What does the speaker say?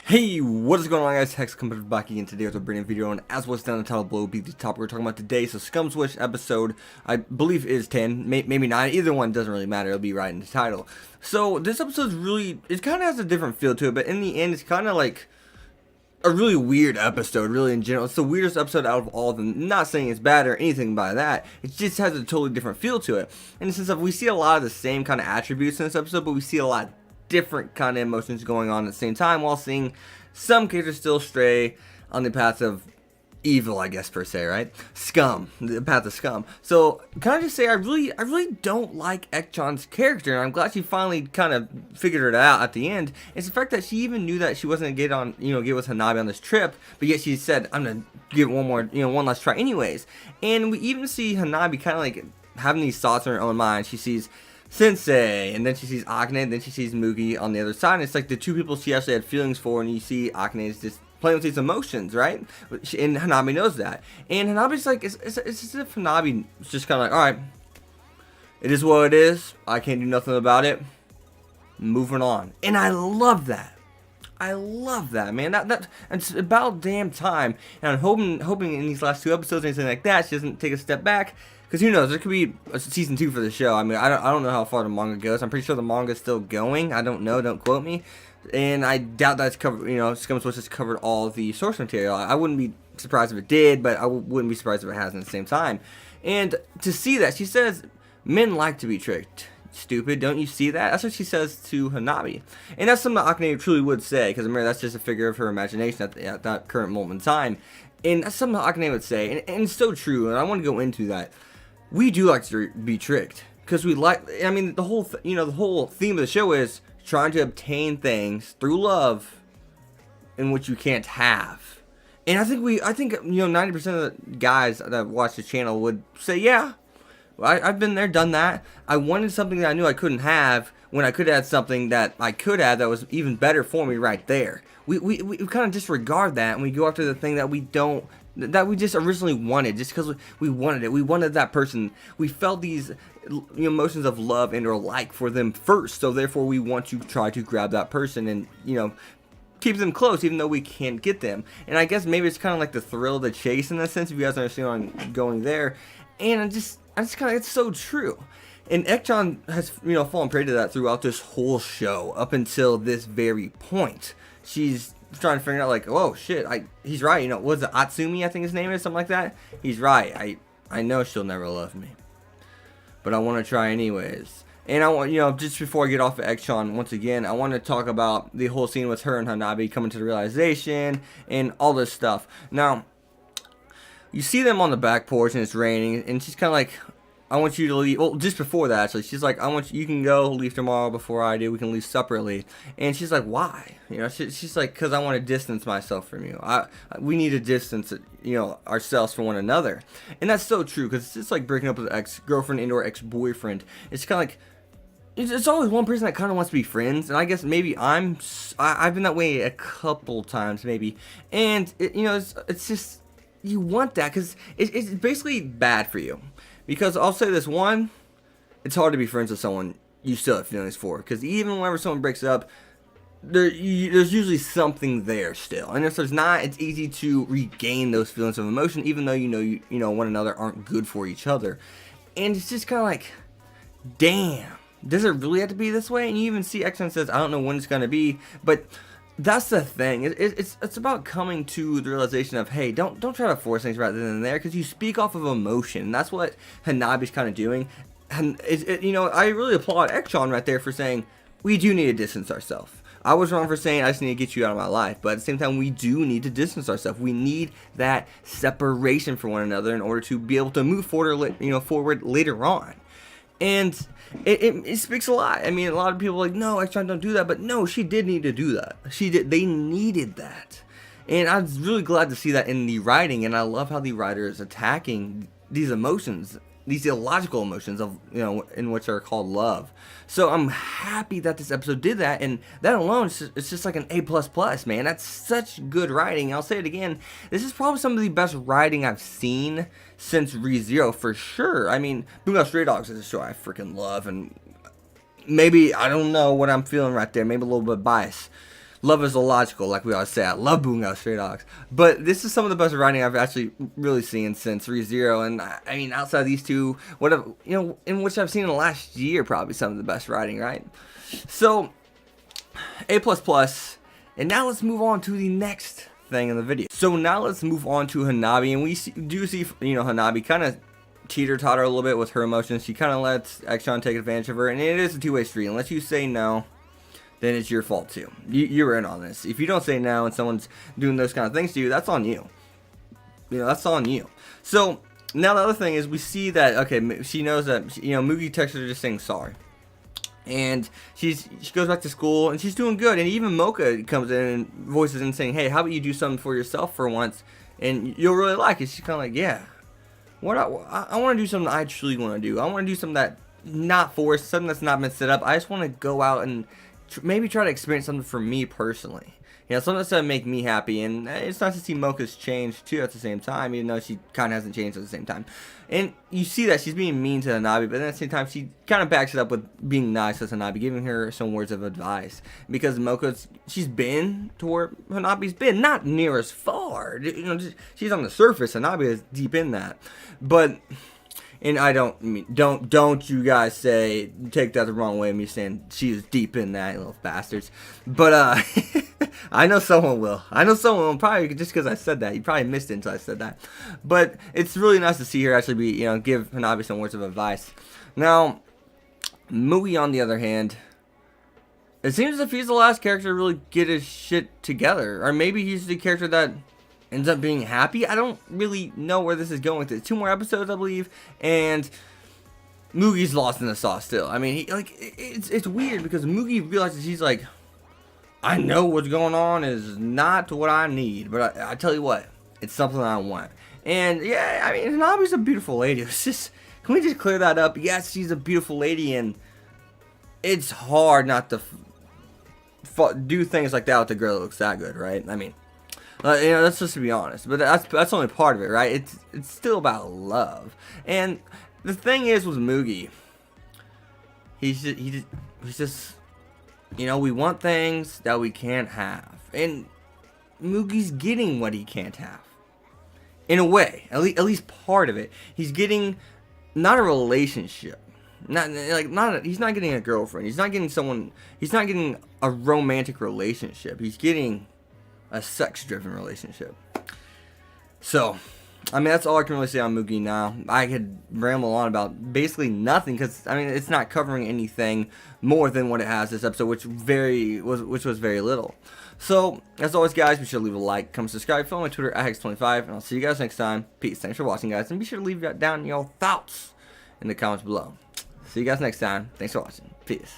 Hey, what is going on, guys? Hex coming back again today with a brand new video, and as what's down in the title below will be the topic we're talking about today. So Scum Switch episode, I believe is 10, maybe 9, either one doesn't really matter, it'll be right in the title. So this episode's really, it kind of has a different feel to it, but in the end it's kind of like a really weird episode, really in general. It's the weirdest episode out of all of them. Not saying it's bad or anything by that, it just has a totally different feel to it. In the sense of, we see a lot of the same kind of attributes in this episode, but we see a lot different kind of emotions going on at the same time, while seeing some characters still stray on the path of evil, I guess, per se, right? Scum, the path of Scum. So can I just say, I really don't like Epsiode's character, and I'm glad she finally kind of figured it out at the end. It's the fact that she even knew that she wasn't gonna get with Hanabi on this trip, but yet she said, I'm gonna give it one last try anyways. And we even see Hanabi kind of like having these thoughts in her own mind. She sees Sensei, and then she sees Akane, and then she sees Mugi on the other side, and it's like the two people she actually had feelings for, and you see Akane is just playing with these emotions, right? And Hanabi knows that, and Hanabi's like, it's as if Hanabi is just kind of like, alright, it is what it is, I can't do nothing about it, moving on. And I love that. I love that, man. That it's about damn time, and I'm hoping in these last two episodes or anything like that, she doesn't take a step back. Because who knows, there could be a season 2 for the show. I mean, I don't know how far the manga goes. I'm pretty sure the manga's still going. I don't know, don't quote me. And I doubt that's covered, Scum Switch has covered all the source material. I wouldn't be surprised if it did, but I wouldn't be surprised if it hasn't at the same time. And to see that, she says, men like to be tricked. Stupid, don't you see that? That's what she says to Hanabi. And that's something that Akane truly would say, because remember, that's just a figure of her imagination at that current moment in time. And that's something that Akane would say, and it's so true, and I want to go into that. We do like to be tricked, because we like, I mean, the whole theme of the show is trying to obtain things through love in which you can't have. And I think 90% of the guys that watch the channel would say, yeah, I've been there, done that. I wanted something that I knew I couldn't have when I could have had something that I could have that was even better for me right there. We kind of disregard that, and we go after the thing that we just originally wanted, just because we wanted it. We wanted that person. We felt these emotions of love and or like for them first, so therefore we want to try to grab that person and keep them close, even though we can't get them. And I guess maybe it's kind of like the thrill of the chase in a sense, if you guys understand where I'm going there. And I just kind of, it's so true. And Epsiode has fallen prey to that throughout this whole show up until this very point. She's trying to figure out, like, oh shit, he's right, was it Atsumi, I think his name is, something like that? He's right, I know she'll never love me, but I want to try anyways. And I want, just before I get off of Epsiode, once again, I want to talk about the whole scene with her and Hanabi coming to the realization and all this stuff. Now, you see them on the back porch and it's raining, and she's kind of like, I want you to leave. Well, just before that, actually, she's like, you can go, leave tomorrow before I do. We can leave separately. And she's like, why? She's like, because I want to distance myself from you. We need to distance, ourselves from one another. And that's so true, because it's just like breaking up with an ex-girlfriend and or ex-boyfriend. It's kind of like, it's always one person that kind of wants to be friends. And I guess maybe I've been that way a couple times, maybe. And, it's just, you want that, because it's basically bad for you. Because I'll say this, one, it's hard to be friends with someone you still have feelings for. Because even whenever someone breaks up, there's usually something there still. And if there's not, it's easy to regain those feelings of emotion, even though one another aren't good for each other. And it's just kind of like, damn, does it really have to be this way? And you even see Epsiode says, I don't know when it's going to be, but that's the thing. It's about coming to the realization of, hey, don't try to force things rather than there, because you speak off of emotion. And that's what Hanabi's kind of doing. And I really applaud Epsiode right there for saying we do need to distance ourselves. I was wrong for saying I just need to get you out of my life, but at the same time, we do need to distance ourselves. We need that separation from one another in order to be able to move forward, forward later on. And it speaks a lot. I mean, a lot of people are like, no, Epsiode don't do that. But no, she did need to do that. They needed that. And I was really glad to see that in the writing. And I love how the writer is attacking these emotions, these illogical emotions of, in which are called love. So I'm happy that this episode did that, and that alone, it's just like an A++, man. That's such good writing. I'll say it again, this is probably some of the best writing I've seen since ReZero, for sure. I mean, Bungo Stray Dogs is a show I freaking love, and maybe, I don't know what I'm feeling right there, maybe a little bit biased. love is illogical, like we always say. I love Bungo Stray Dogs. But this is some of the best writing I've actually really seen since ReZero. And I mean, outside of these two, in which I've seen in the last year, probably some of the best writing, right? So, A++. And now let's move on to the next thing in the video. So now let's move on to Hanabi. And we do see, Hanabi kind of teeter-totter a little bit with her emotions. She kind of lets Epsiode take advantage of her. And it is a two-way street. Unless you say no, then it's your fault too. You're in on this. If you don't say no and someone's doing those kind of things to you, that's on you. That's on you. So now the other thing is we see that, okay, she knows that, Mugi texted her just saying sorry. And she goes back to school and she's doing good. And even Mocha comes in and voices in saying, hey, how about you do something for yourself for once? And you'll really like it. She's kind of like, yeah. I want to do something I truly want to do. I want to do something that not forced, something that's not been set up. I just want to go out and maybe try to experience something for me personally. Something that's going to make me happy. And it's nice to see Mocha's change too at the same time, even though she kind of hasn't changed at the same time. And you see that she's being mean to Hanabi, but then at the same time, she kind of backs it up with being nice to Hanabi, giving her some words of advice. Because she's been to where Hanabi's been, not near as far. She's on the surface. Hanabi is deep in that. But... And I don't you guys take that the wrong way, me saying she is deep in that, you little bastards. But I know someone will. Probably just because I said that. You probably missed it until I said that. But it's really nice to see her actually give Hanabi some words of advice. Now, Mugi on the other hand, it seems as if he's the last character to really get his shit together. Or maybe he's the character that ends up being happy. I don't really know where this is going with it. 2 more episodes, I believe, and Mugi's lost in the sauce still. I mean, it's weird because Mugi realizes he's like, I know what's going on is not what I need, but I tell you what, it's something I want. And yeah, I mean, Hanabi's a beautiful lady. It's just, can we just clear that up? Yes, she's a beautiful lady, and it's hard not to do things like that with a girl that looks that good, right? I mean, that's just to be honest, but that's only part of it, right? It's still about love. And the thing is with Mugi, he's just we want things that we can't have, and Mugi's getting what he can't have. In a way, at least part of it, he's getting not a relationship, he's not getting a girlfriend, he's not getting a romantic relationship, he's getting a sex-driven relationship. So, I mean, that's all I can really say on Mugi now. I could ramble on about basically nothing because, I mean, it's not covering anything more than what it has this episode, which was very little. So, as always, guys, be sure to leave a like, comment, subscribe, follow my Twitter @Hex25, and I'll see you guys next time. Peace. Thanks for watching, guys, and be sure to leave down your thoughts in the comments below. See you guys next time. Thanks for watching. Peace.